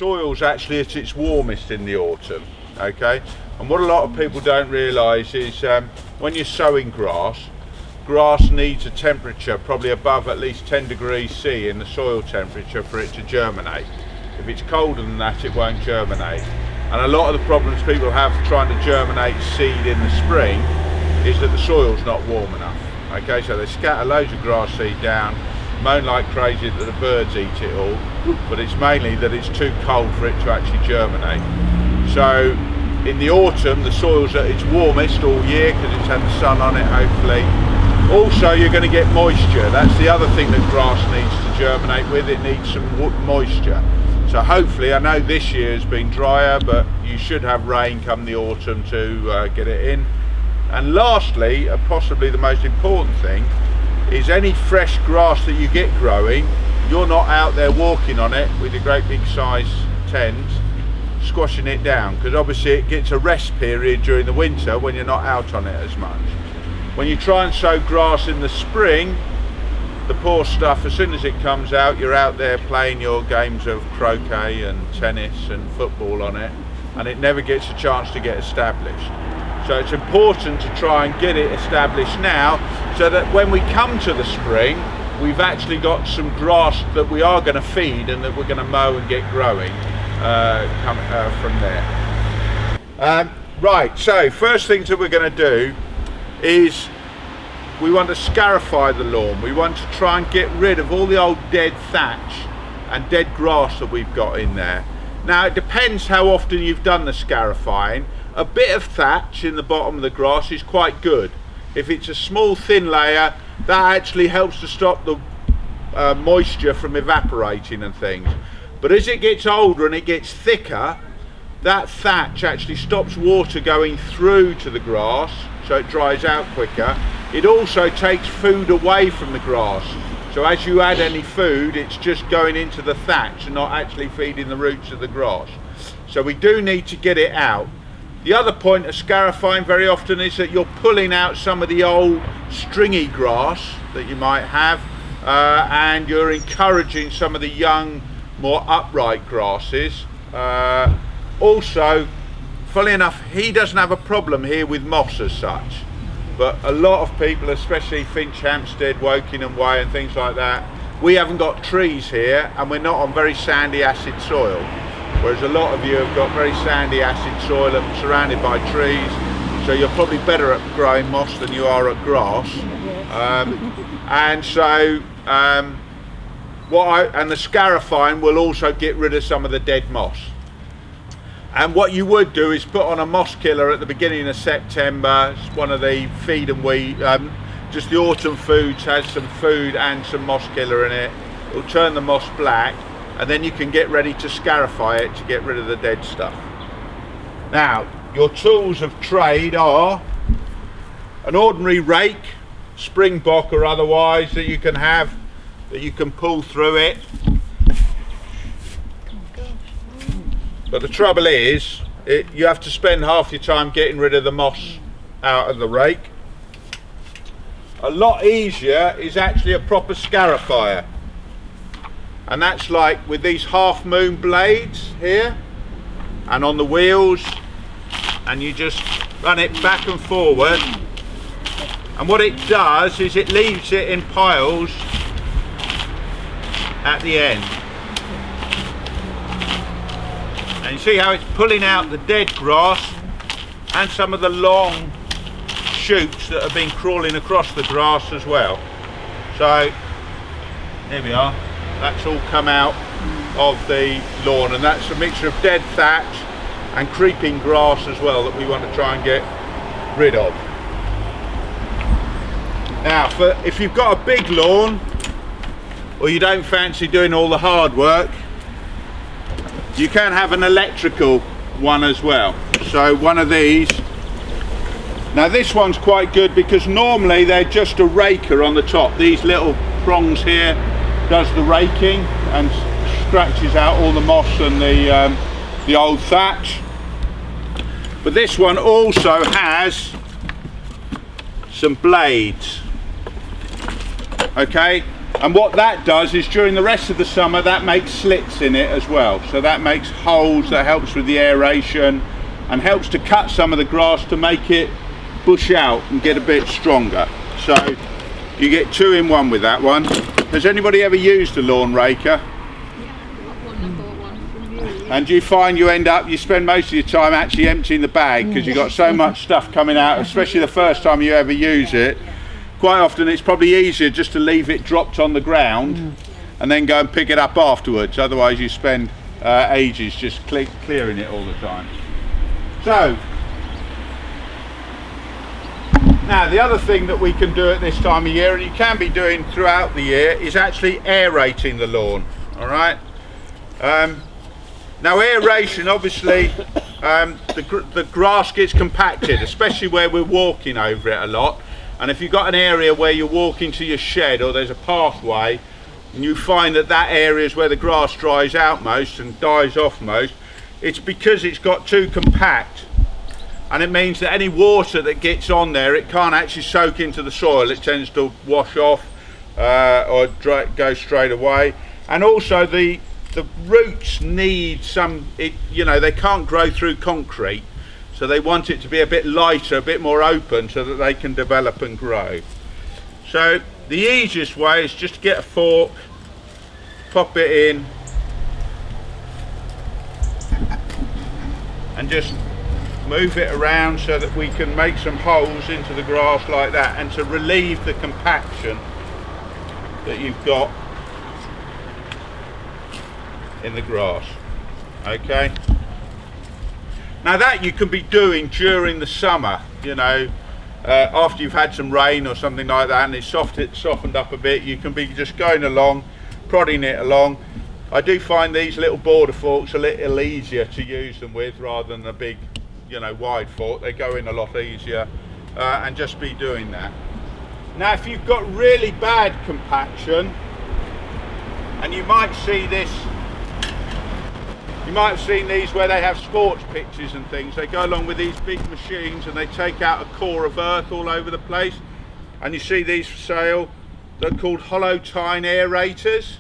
soil's actually at its warmest in the autumn, okay? And what a lot of people don't realise is when you're sowing grass needs a temperature probably above at least 10 degrees C in the soil temperature for it to germinate. If it's colder than that, it won't germinate. And a lot of the problems people have trying to germinate seed in the spring is that the soil's not warm enough. Okay, so they scatter loads of grass seed down, moan like crazy that the birds eat it all, but it's mainly that it's too cold for it to actually germinate. So in the autumn, the soil's at its warmest all year because it's had the sun on it, hopefully. Also, you're going to get moisture. That's the other thing that grass needs to germinate with. It needs some moisture. So hopefully, I know this year has been drier, but you should have rain come the autumn to get it in. And lastly, possibly the most important thing, is any fresh grass that you get growing, you're not out there walking on it with your great big size tens, squashing it down, because obviously it gets a rest period during the winter when you're not out on it as much. When you try and sow grass in the spring, the poor stuff, as soon as it comes out, you're out there playing your games of croquet and tennis and football on it, and it never gets a chance to get established. So it's important to try and get it established now, so that when we come to the spring, we've actually got some grass that we are going to feed and that we're going to mow and get growing from there. Right, so first things that we're going to do is we want to scarify the lawn. We want to try and get rid of all the old dead thatch and dead grass that we've got in there. Now it depends how often you've done the scarifying. A bit of thatch in the bottom of the grass is quite good. If it's a small thin layer, that actually helps to stop the moisture from evaporating and things. But as it gets older and it gets thicker, that thatch actually stops water going through to the grass, so it dries out quicker. It also takes food away from the grass. So as you add any food, it's just going into the thatch and not actually feeding the roots of the grass. So we do need to get it out. The other point of scarifying very often is that you're pulling out some of the old stringy grass that you might have, and you're encouraging some of the young, more upright grasses. Also, funnily enough, he doesn't have a problem here with moss as such, but a lot of people, especially Finch Hampstead, Woking Way and things like that, we haven't got trees here and we're not on very sandy acid soil, whereas a lot of you have got very sandy acid soil and surrounded by trees, so you're probably better at growing moss than you are at grass. And so and the scarifying will also get rid of some of the dead moss. And what you would do is put on a moss killer at the beginning of September. It's one of the feed and weed, just the autumn foods has some food and some moss killer in it. It'll turn the moss black, and then you can get ready to scarify it to get rid of the dead stuff. Now, your tools of trade are an ordinary rake, springbok or otherwise, that you can have, that you can pull through it. But the trouble is, you have to spend half your time getting rid of the moss out of the rake. A lot easier is actually a proper scarifier. And that's like with these half moon blades here and on the wheels, and you just run it back and forward. And what it does is it leaves it in piles at the end. And you see how it's pulling out the dead grass and some of the long shoots that have been crawling across the grass as well. So there we are, that's all come out of the lawn, and that's a mixture of dead thatch and creeping grass as well that we want to try and get rid of. Now, if you've got a big lawn or you don't fancy doing all the hard work, you can have an electrical one as well. So one of these. Now this one's quite good because normally they're just a raker on the top. These little prongs here does the raking and scratches out all the moss and the old thatch. But this one also has some blades. Okay, And what that does is during the rest of the summer that makes slits in it as well. So that makes holes, that helps with the aeration and helps to cut some of the grass to make it bush out and get a bit stronger. So you get 2 in 1 with that one. Has anybody ever used a lawn raker? And do you find you spend most of your time actually emptying the bag because you've got so much stuff coming out, especially the first time you ever use it? Quite often it's probably easier just to leave it dropped on the ground and then go and pick it up afterwards. Otherwise you spend ages just clearing it all the time. So, now the other thing that we can do at this time of year, and you can be doing throughout the year, is actually aerating the lawn. Alright? Now aeration, obviously, the grass gets compacted, especially where we're walking over it a lot. And if you've got an area where you're walking to your shed or there's a pathway, and you find that that area is where the grass dries out most and dies off most, it's because it's got too compact. And it means that any water that gets on there, it can't actually soak into the soil. It tends to wash off or go straight away. And also the roots need they can't grow through concrete. So they want it to be a bit lighter, a bit more open so that they can develop and grow. So the easiest way is just to get a fork, pop it in and just move it around so that we can make some holes into the grass like that, and to relieve the compaction that you've got in the grass. Okay. Now that you can be doing during the summer, after you've had some rain or something like that and it's softened up a bit, you can be just going along, prodding it along. I do find these little border forks a little easier to use them with rather than a big, wide fork. They go in a lot easier, and just be doing that. Now if you've got really bad compaction, and you might see this, you might have seen these where they have sports pitches and things. They go along with these big machines and they take out a core of earth all over the place. And you see these for sale. They're called hollow tine aerators.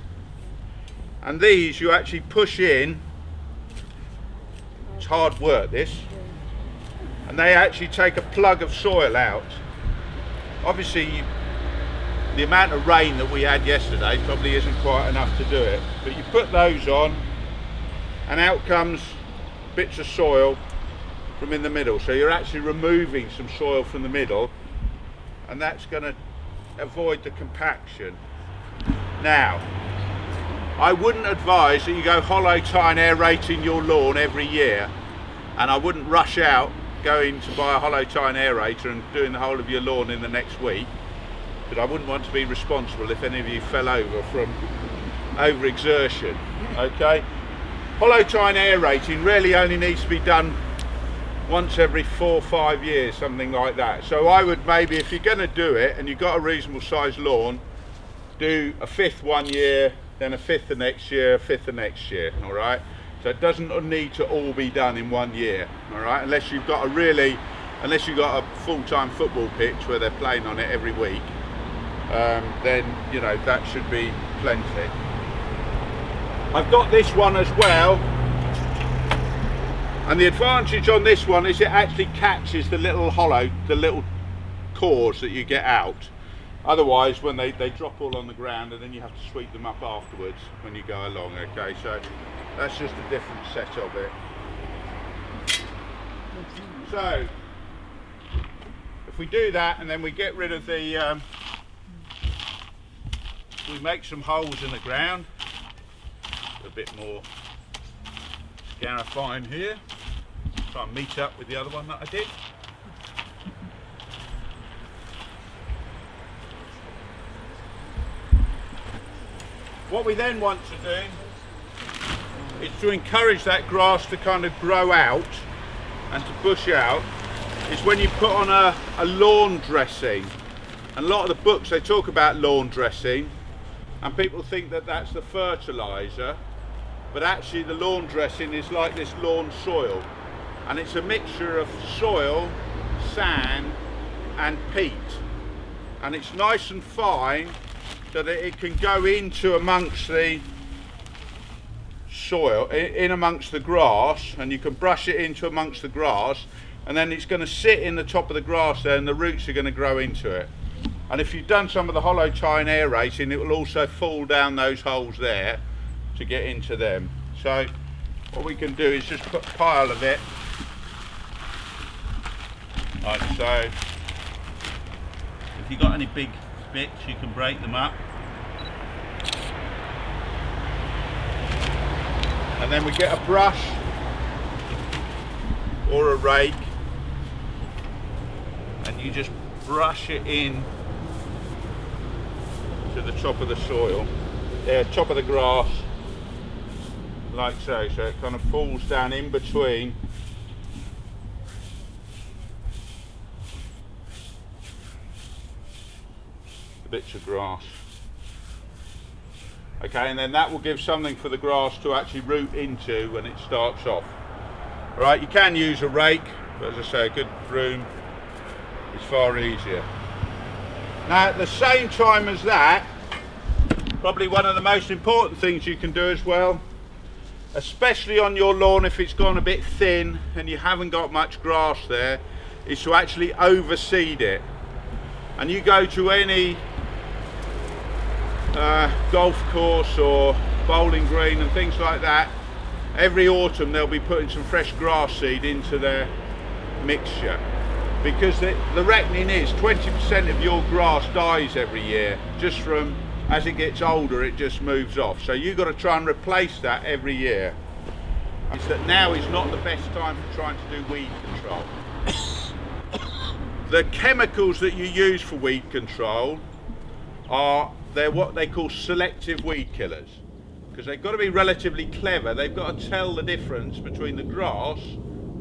And these you actually push in. It's hard work, this. And they actually take a plug of soil out. Obviously, the amount of rain that we had yesterday probably isn't quite enough to do it. But you put those on, and out comes bits of soil from in the middle. So you're actually removing some soil from the middle, and that's going to avoid the compaction. Now, I wouldn't advise that you go hollow tine aerating your lawn every year, and I wouldn't rush out going to buy a hollow tine aerator and doing the whole of your lawn in the next week, but I wouldn't want to be responsible if any of you fell over from overexertion. Okay. Hollow tine aerating really only needs to be done once every 4 or 5 years, something like that. So I would maybe, if you're going to do it and you've got a reasonable sized lawn, do a 5th one year, then a 5th the next year, a 5th the next year. All right. So it doesn't need to all be done in 1 year. All right. Unless you've got a full-time football pitch where they're playing on it every week, then that should be plenty. I've got this one as well, and the advantage on this one is it actually catches the little cores that you get out. Otherwise, when they drop all on the ground, and then you have to sweep them up afterwards when you go along. Okay, so that's just a different set of it. So if we do that, and then we get rid of the we make some holes in the ground. A bit more Scarifier here. Try and meet up with the other one that I did. What we then want to do is to encourage that grass to kind of grow out and to bush out, is when you put on a lawn dressing. And a lot of the books, they talk about lawn dressing, and people think that that's the fertiliser, but actually the lawn dressing is like this lawn soil, and it's a mixture of soil, sand and peat, and it's nice and fine, so that it can go into amongst the soil, in amongst the grass, and you can brush it into amongst the grass, and then it's going to sit in the top of the grass there, and the roots are going to grow into it. And if you've done some of the hollow tine aerating, it will also fall down those holes there to get into them. So what we can do is just put a pile of it like so. If you've got any big bits, you can break them up. And then we get a brush or a rake, and you just brush it in to the top of the soil, top of the grass, like so. So it kind of falls down in between the bits of grass. Okay, and then that will give something for the grass to actually root into when it starts off. All right, you can use a rake, but as I say, a good broom is far easier. Now, at the same time as that, probably one of the most important things you can do as well, especially on your lawn if it's gone a bit thin and you haven't got much grass there, is to actually overseed it. And you go to any golf course or bowling green and things like that, every autumn they'll be putting some fresh grass seed into their mixture, because the reckoning is 20% of your grass dies every year, just from as it gets older it just moves off. So you've got to try and replace that every year. It's that now is not the best time for trying to do weed control. The chemicals that you use for weed control they're what they call selective weed killers, because they've got to be relatively clever. They've got to tell the difference between the grass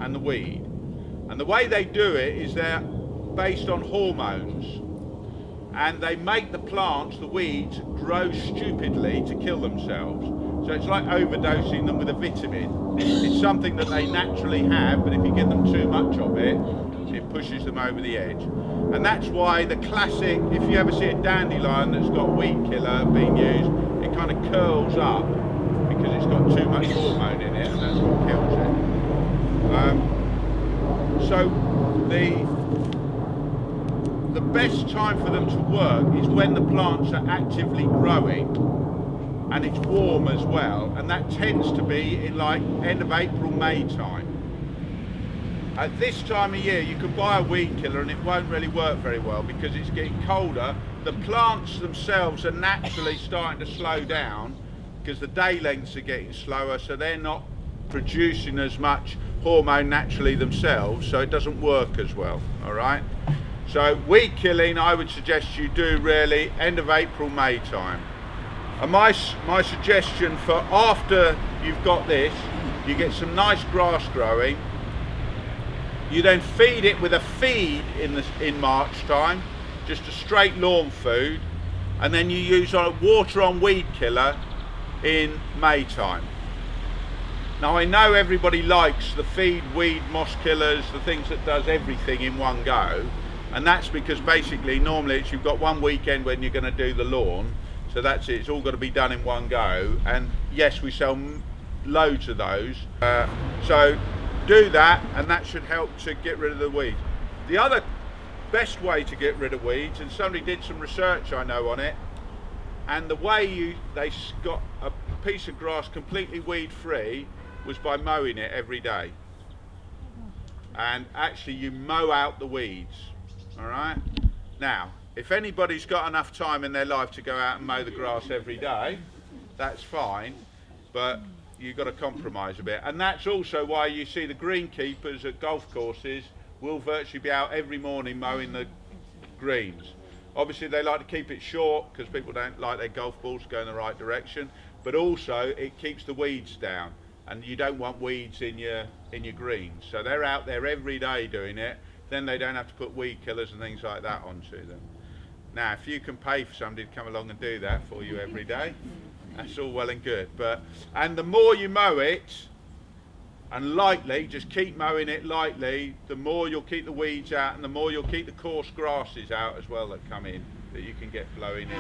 and the weed. And the way they do it is they're based on hormones, and they make the plants, the weeds, grow stupidly to kill themselves. So it's like overdosing them with a vitamin. It's something that they naturally have, but if you give them too much of it, it pushes them over the edge. And that's why the classic, if you ever see a dandelion that's got weed killer being used, it kind of curls up because it's got too much hormone in it, and that's what kills it. So the best time for them to work is when the plants are actively growing and it's warm as well, and that tends to be in like end of April, May time. At this time of year you can buy a weed killer and it won't really work very well because it's getting colder. The plants themselves are naturally starting to slow down because the day lengths are getting slower, so they're not producing as much hormone naturally themselves, so it doesn't work as well. All right, so weed killing I would suggest you do really end of April, May time. And my suggestion for after you've got this, you get some nice grass growing, you then feed it with a feed in March time, just a straight lawn food, and then you use water on weed killer in May time. Now I know everybody likes the feed, weed, moss killers, the things that does everything in one go, and that's because basically normally it's you've got one weekend when you're going to do the lawn, so that's it, it's all got to be done in one go. And yes, we sell loads of those, so do that, and that should help to get rid of the weeds. The other best way to get rid of weeds, and somebody did some research I know on it, and the way they got a piece of grass completely weed free was by mowing it every day. And actually you mow out the weeds. All right, now if anybody's got enough time in their life to go out and mow the grass every day, that's fine, but you've got to compromise a bit. And that's also why you see the greenkeepers at golf courses will virtually be out every morning mowing the greens. Obviously they like to keep it short because people don't like their golf balls to go in the right direction, but also it keeps the weeds down, and you don't want weeds in your greens. So they're out there every day doing it, then they don't have to put weed killers and things like that onto them. Now if you can pay for somebody to come along and do that for you every day, that's all well and good. And the more you mow it, and lightly, just keep mowing it lightly, the more you'll keep the weeds out, and the more you'll keep the coarse grasses out as well that come in, that you can get blowing in.